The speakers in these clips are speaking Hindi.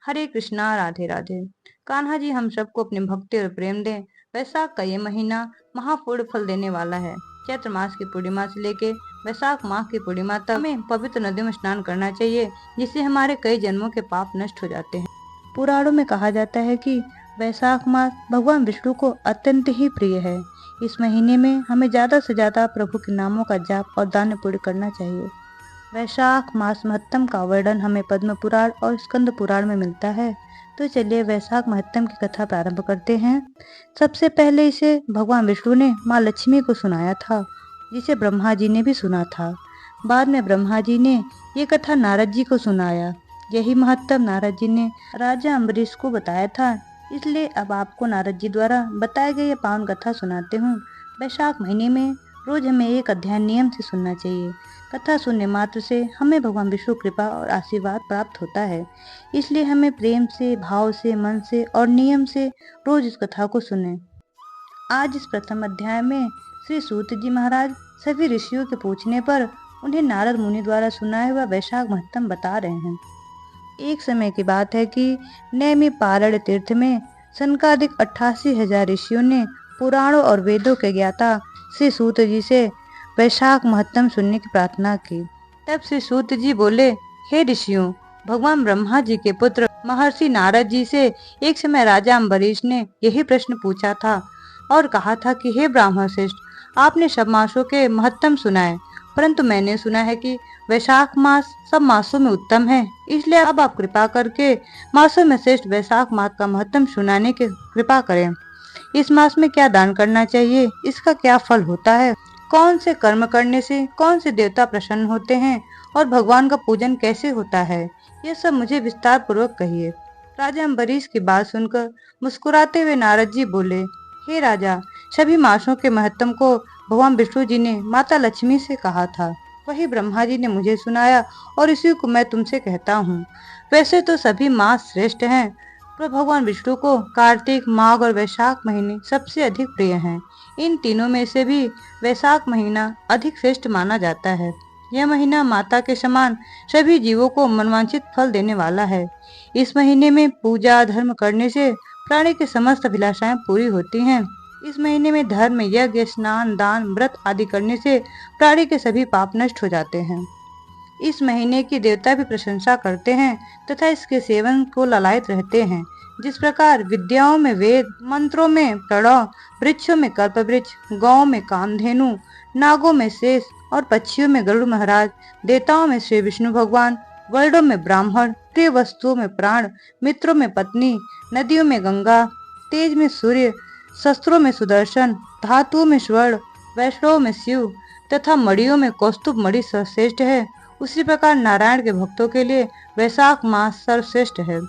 हरे कृष्णा, राधे राधे। कान्हा जी हम सबको अपनी भक्ति और प्रेम दें। वैशाख का ये महीना महापूर्ण फल देने वाला है। चैत्र मास की पूर्णिमा से लेके वैशाख माह की पूर्णिमा तक हमें पवित्र नदियों में स्नान करना चाहिए, जिससे हमारे कई जन्मों के पाप नष्ट हो जाते हैं। पुराणों में कहा जाता है कि वैशाख मास भगवान विष्णु को अत्यंत ही प्रिय है। इस महीने में हमें ज्यादा से ज्यादा प्रभु के नामों का जाप और दान पुण्य करना चाहिए। वैशाख मास महत्तम का वर्णन हमें पद्म पुराण और स्कंद पुराण में मिलता है। तो चलिए वैशाख महत्तम की कथा प्रारंभ करते हैं। सबसे पहले इसे भगवान विष्णु ने माँ लक्ष्मी को सुनाया था, जिसे ब्रह्मा जी ने भी सुना था। बाद में ब्रह्मा जी ने ये कथा नारद जी को सुनाया। यही महत्तम नारद जी ने राजा अम्बरीश को बताया था। इसलिए अब आपको नारद जी द्वारा बताए गए ये पावन कथा सुनाते हूँ। वैशाख महीने में रोज हमें एक अध्याय नियम से सुनना चाहिए। कथा सुनने मात्र से हमें भगवान विष्णु कृपा और आशीर्वाद प्राप्त होता है। इसलिए हमें प्रेम से, भाव से, मन से और नियम से रोज इस कथा को सुने। आज इस प्रथम अध्याय में श्री सूत जी महाराज सभी ऋषियों के पूछने पर उन्हें नारद मुनि द्वारा सुनाया हुआ वैशाख महत्तम बता रहे हैं। एक समय की बात है कि नैमी पारण तीर्थ में सनकादिक 88,000 ऋषियों ने पुराणों और वेदों के ज्ञाता श्री सूत जी से वैशाख महत्तम सुनने की प्रार्थना की। तब श्री सूत जी बोले, हे ऋषियों, भगवान ब्रह्मा जी के पुत्र महर्षि नारद जी से एक समय राजा अम्बरीश ने यही प्रश्न पूछा था और कहा था कि हे ब्राह्मण श्रेष्ठ, आपने सब मासों के महत्तम सुनाए, परंतु मैंने सुना है कि वैशाख मास सब मासों में उत्तम है। इसलिए अब आप कृपा करके मासों में श्रेष्ठ वैशाख मास का महत्तम सुनाने की कृपा करें। इस मास में क्या दान करना चाहिए, इसका क्या फल होता है, कौन से कर्म करने से कौन से देवता प्रसन्न होते हैं और भगवान का पूजन कैसे होता है, यह सब मुझे विस्तार पूर्वक कहिए। राजा अम्बरीश की बात सुनकर मुस्कुराते हुए नारद जी बोले, हे राजा, सभी मासों के महत्तम को भगवान विष्णु जी ने माता लक्ष्मी से कहा था, वही ब्रह्मा जी ने मुझे सुनाया और इसी को मैं तुमसे कहता हूँ। वैसे तो सभी मास श्रेष्ठ हैं, पर भगवान विष्णु को कार्तिक, माघ और वैशाख महीने सबसे अधिक प्रिय हैं। इन तीनों में से भी वैशाख महीना अधिक श्रेष्ठ माना जाता है। यह महीना माता के समान सभी जीवों को मनवांछित फल देने वाला है। इस महीने में पूजा धर्म करने से प्राणी की समस्त अभिलाषाएं पूरी होती हैं। इस महीने में धर्म, यज्ञ, स्नान, दान, व्रत आदि करने से प्राणी के सभी पाप नष्ट हो जाते हैं। इस महीने की देवता भी प्रशंसा करते हैं तथा इसके सेवन को ललायत रहते हैं। जिस प्रकार विद्याओं में वेद, मंत्रों में प्रणव, वृक्षों में कल्प वृक्ष, गौ में कामधेनु, नागों में शेष और पक्षियों में गरुड़ महाराज, देवताओं में श्री विष्णु भगवान, वर्णों में ब्राह्मण, प्रिय वस्तुओं में प्राण, मित्रों में पत्नी, नदियों में गंगा, तेज में सूर्य, शस्त्रों में सुदर्शन, धातुओं में स्वर्ण, वैष्णव में शिव तथा मणियों में कौस्तुभ मणि सर्वश्रेष्ठ है। उसी प्रकार नारायण के भक्तों के लिए वैशाख मास सर्वश्रेष्ठ है।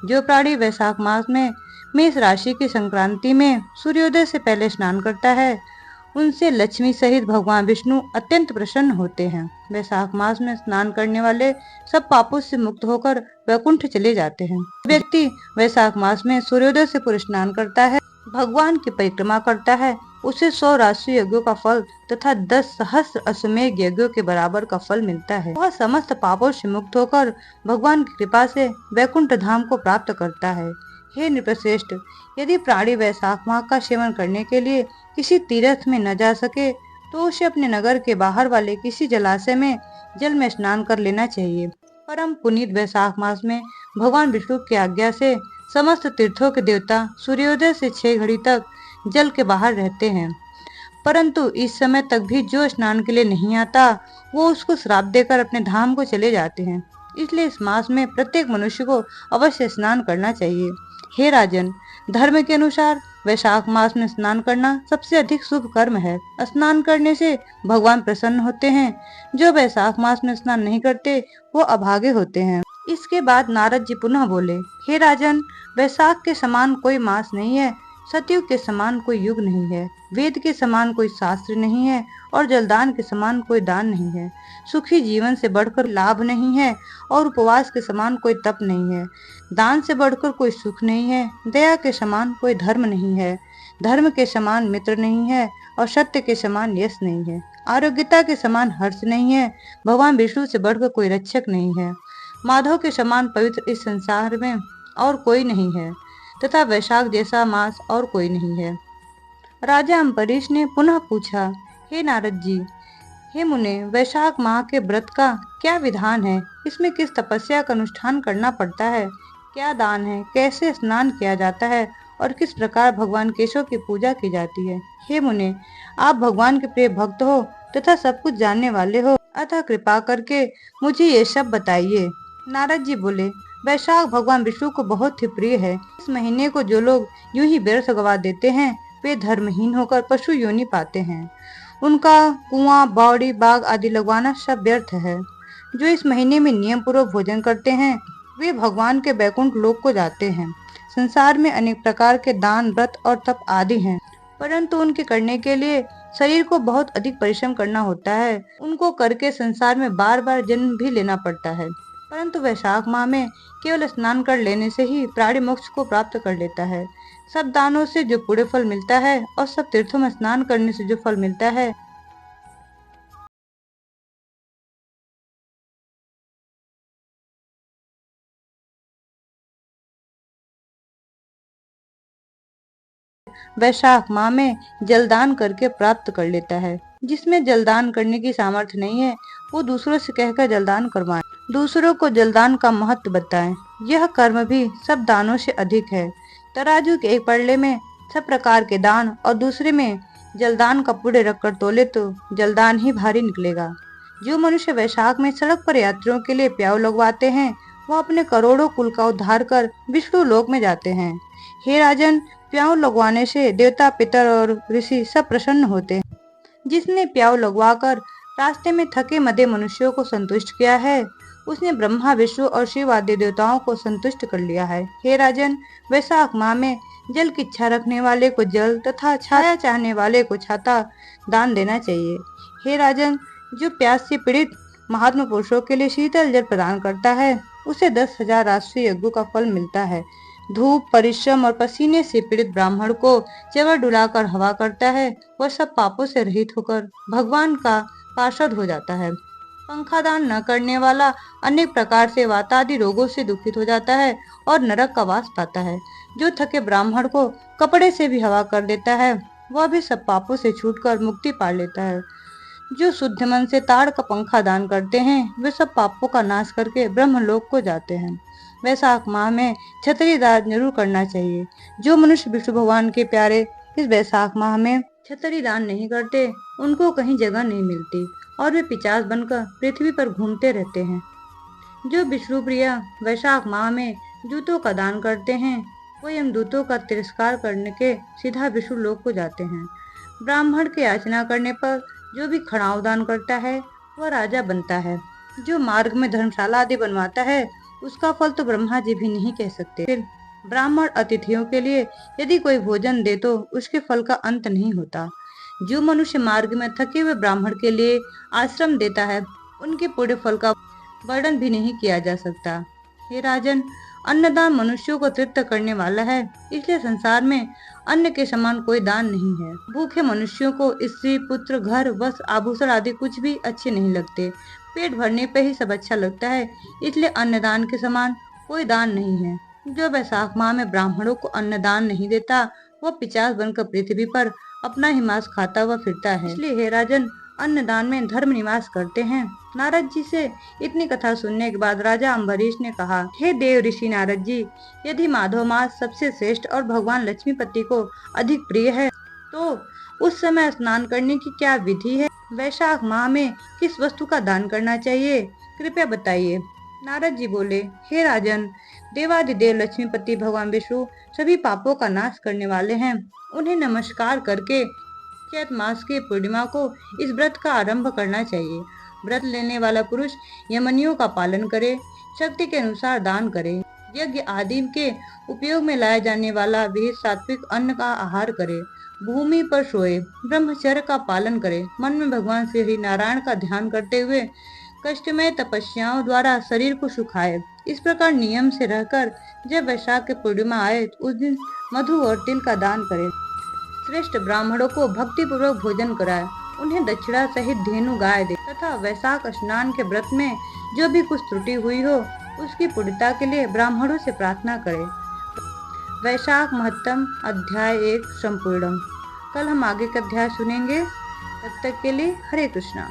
जो प्राणी वैशाख मास में मेष राशि की संक्रांति में सूर्योदय से पहले स्नान करता है, उनसे लक्ष्मी सहित भगवान विष्णु अत्यंत प्रसन्न होते हैं। वैशाख मास में स्नान करने वाले सब पापों से मुक्त होकर वैकुंठ चले जाते हैं। व्यक्ति वैशाख मास में सूर्योदय से पूर्व स्नान करता है, भगवान की परिक्रमा करता है, उसे 100 राष्ट्रीय यज्ञों का फल तथा 10 सहस्त्र अश्वमेध यज्ञों के बराबर का फल मिलता है। वह समस्त पापों से मुक्त होकर भगवान की कृपा से वैकुंठ धाम को प्राप्त करता है। हे नृपश्रेष्ठ, यदि प्राणी वैशाख माह का सेवन करने के लिए किसी तीर्थ में न जा सके तो उसे अपने नगर के बाहर वाले किसी जलाशय में जल में स्नान कर लेना चाहिए। परम पुनीत वैशाख मास में भगवान विष्णु की आज्ञा से समस्त तीर्थों के देवता सूर्योदय से 6 घड़ी तक जल के बाहर रहते हैं, परंतु इस समय तक भी जो स्नान के लिए नहीं आता वो उसको श्राप देकर अपने धाम को चले जाते हैं। इसलिए इस मास में प्रत्येक मनुष्य को अवश्य स्नान करना चाहिए। हे राजन, धर्म के अनुसार वैशाख मास में स्नान करना सबसे अधिक शुभ कर्म है। स्नान करने से भगवान प्रसन्न होते हैं। जो वैशाख मास में स्नान नहीं करते वो अभागे होते हैं। इसके बाद नारद जी पुनः बोले, हे राजन, वैशाख के समान कोई मास नहीं है, सतयुग के समान कोई युग नहीं है, वेद के समान कोई शास्त्र नहीं है और जलदान के समान कोई दान नहीं है। सुखी जीवन से बढ़कर लाभ नहीं है और उपवास के समान कोई तप नहीं है। दान से बढ़कर कोई सुख नहीं है, दया के समान कोई धर्म नहीं है, धर्म के समान मित्र नहीं है और सत्य के समान यश नहीं है, आरोग्यता के समान हर्ष नहीं है, भगवान विष्णु से बढ़कर कोई रक्षक नहीं है, माधव के समान पवित्र इस संसार में और कोई नहीं है तथा वैशाख जैसा मास और कोई नहीं है। राजा अम्बरीश ने पुनः पूछा, हे नारद जी, हे मुने, वैशाख माह के व्रत का क्या विधान है? इसमें किस तपस्या का अनुष्ठान करना पड़ता है? क्या दान है? कैसे स्नान किया जाता है? और किस प्रकार भगवान केशव की पूजा की जाती है? हे मुने, आप भगवान के प्रिय भक्त हो तथा सब कुछ जानने वाले हो, अतः कृपा करके मुझे ये सब बताइए। नारद जी बोले, वैशाख भगवान विष्णु को बहुत ही प्रिय है। इस महीने को जो लोग यूं ही व्यर्थ गवा देते हैं, वे धर्महीन होकर पशु योनि पाते हैं। उनका कुआं, बावड़ी, बाग आदि लगवाना सब व्यर्थ है। जो इस महीने में नियम पूर्वक भोजन करते हैं, वे भगवान के बैकुंठ लोक को जाते हैं। संसार में अनेक प्रकार के दान, व्रत और तप आदि हैं, परंतु उनके करने के लिए शरीर को बहुत अधिक परिश्रम करना होता है। उनको करके संसार में बार बार जन्म भी लेना पड़ता है। परंतु वैशाख माह में केवल स्नान कर लेने से ही प्राणी मोक्ष को प्राप्त कर लेता है। सब दानों से जो पुण्य फल मिलता है और सब तीर्थों में स्नान करने से जो फल मिलता है, वैशाख माह में जलदान करके प्राप्त कर लेता है। जिसमें जलदान करने की सामर्थ्य नहीं है, वो दूसरों से कहकर जलदान करवाएं। दूसरों को जलदान का महत्व बताएं। यह कर्म भी सब दानों से अधिक है। तराजू के एक पड़ले में सब प्रकार के दान और दूसरे में जलदान का पुण्य रखकर तोले तो जलदान ही भारी निकलेगा। जो मनुष्य वैशाख में सड़क पर यात्रियों के लिए प्याऊ लगवाते हैं, वह अपने करोड़ों कुल का उद्धार कर विष्णु लोक में जाते हैं। हे राजन, प्याऊ लगवाने से देवता, पितर और ऋषि सब प्रसन्न होते हैं। जिसने प्याऊ लगवाकर रास्ते में थके मदे मनुष्यों को संतुष्ट किया है, उसने ब्रह्मा, विष्णु और शिव आदि देवताओं को संतुष्ट कर लिया है। हे राजन, वैशाख माह में जल की इच्छा रखने वाले को जल तथा छाया चाहने वाले को छाता दान देना चाहिए। हे राजन, जो प्यास से पीड़ित महात्मा पुरुषों के लिए शीतल जल प्रदान करता है, उसे 10,000 राष्ट्रीय यज्ञों का फल मिलता है। धूप, परिश्रम और पसीने से पीड़ित ब्राह्मण को चवर डुलाकर हवा करता है, वह सब पापों से रहित होकर भगवान का पार्षद हो जाता है। पंखा दान न करने वाला अनेक प्रकार से वातादि रोगों से दुखित हो जाता है और नरक का वास पाता है। जो थके ब्राह्मण को कपड़े से भी हवा कर देता है, वह भी सब पापों से छूटकर मुक्ति पा लेता है। जो शुद्ध मन से ताड़ का पंखा दान करते हैं, वे सब पापों का नाश करके ब्रह्मलोक को जाते हैं। वैशाख माह में छतरी दान जरूर करना चाहिए। जो मनुष्य विष्णु भगवान के प्यारे इस वैशाख माह में छतरी दान नहीं करते, उनको कहीं जगह नहीं मिलती और वे पिशाच बनकर पृथ्वी पर घूमते रहते हैं। जो विष्णु प्रिय वैशाख माह में जूतों का दान करते हैं, वो यमदूतों का तिरस्कार करने के सीधा विष्णु लोक को जाते हैं। ब्राह्मण की याचना करने पर जो भी खड़ाऊ दान करता है, वह राजा बनता है। जो मार्ग में धर्मशाला आदि बनवाता है, उसका फल तो ब्रह्मा जी भी नहीं कह सकते। फिर ब्राह्मण अतिथियों के लिए यदि कोई भोजन दे तो उसके फल का अंत नहीं होता। जो मनुष्य मार्ग में थके हुए ब्राह्मण के लिए आश्रम देता है, उनके पुण्य फल का वर्णन भी नहीं किया जा सकता। हे राजन, अन्नदान मनुष्यों को तृप्त करने वाला है, इसलिए संसार में अन्न के समान कोई दान नहीं है। भूखे मनुष्यों को स्त्री, पुत्र, घर, वस्त्र, आभूषण आदि कुछ भी अच्छे नहीं लगते। पेट भरने पे ही सब अच्छा लगता है, इसलिए अन्नदान के समान कोई दान नहीं है। जो वैशाख माह में ब्राह्मणों को अन्नदान नहीं देता, वह पिशाच बनकर पृथ्वी पर अपना ही मांस खाता हुआ फिरता है। इसलिए हे राजन, अन्नदान में धर्म निवास करते हैं। नारद जी से इतनी कथा सुनने के बाद राजा अम्बरीश ने कहा, हे देव ऋषि नारद जी, यदि माधव मास सबसे श्रेष्ठ और भगवान लक्ष्मीपति को अधिक प्रिय है, तो उस समय स्नान करने की क्या विधि है? वैशाख माह में किस वस्तु का दान करना चाहिए, कृपया बताइए। नारद जी बोले, हे राजन, देवादिदेव लक्ष्मीपति भगवान विष्णु सभी पापों का नाश करने वाले हैं। उन्हें नमस्कार करके चैत मास की पूर्णिमा को इस व्रत का आरंभ करना चाहिए। व्रत लेने वाला पुरुष यमनियों का पालन करे, शक्ति के अनुसार दान करे, यज्ञ आदि के उपयोग में लाया जाने वाला विहित सात्विक अन्न का आहार करे, भूमि पर सोए, ब्रह्मचर्य का पालन करे, मन में भगवान श्री नारायण का ध्यान करते हुए कष्टमय तपस्याओं द्वारा शरीर को सुखाए। इस प्रकार नियम से रहकर जब वैशाख की पूर्णिमा आए, उस दिन मधु और तिल का दान करे। श्रेष्ठ ब्राह्मणों को भक्ति पूर्वक भोजन कराए, उन्हें दक्षिणा सहित धेनु गाय दे तथा वैशाख स्नान के व्रत में जो भी कुछ त्रुटि हुई हो, उसकी पुण्यता के लिए ब्राह्मणों से प्रार्थना करें। वैशाख महत्तम अध्याय 1 संपूर्णम। कल हम आगे का अध्याय सुनेंगे। तब तक के लिए हरे कृष्णा।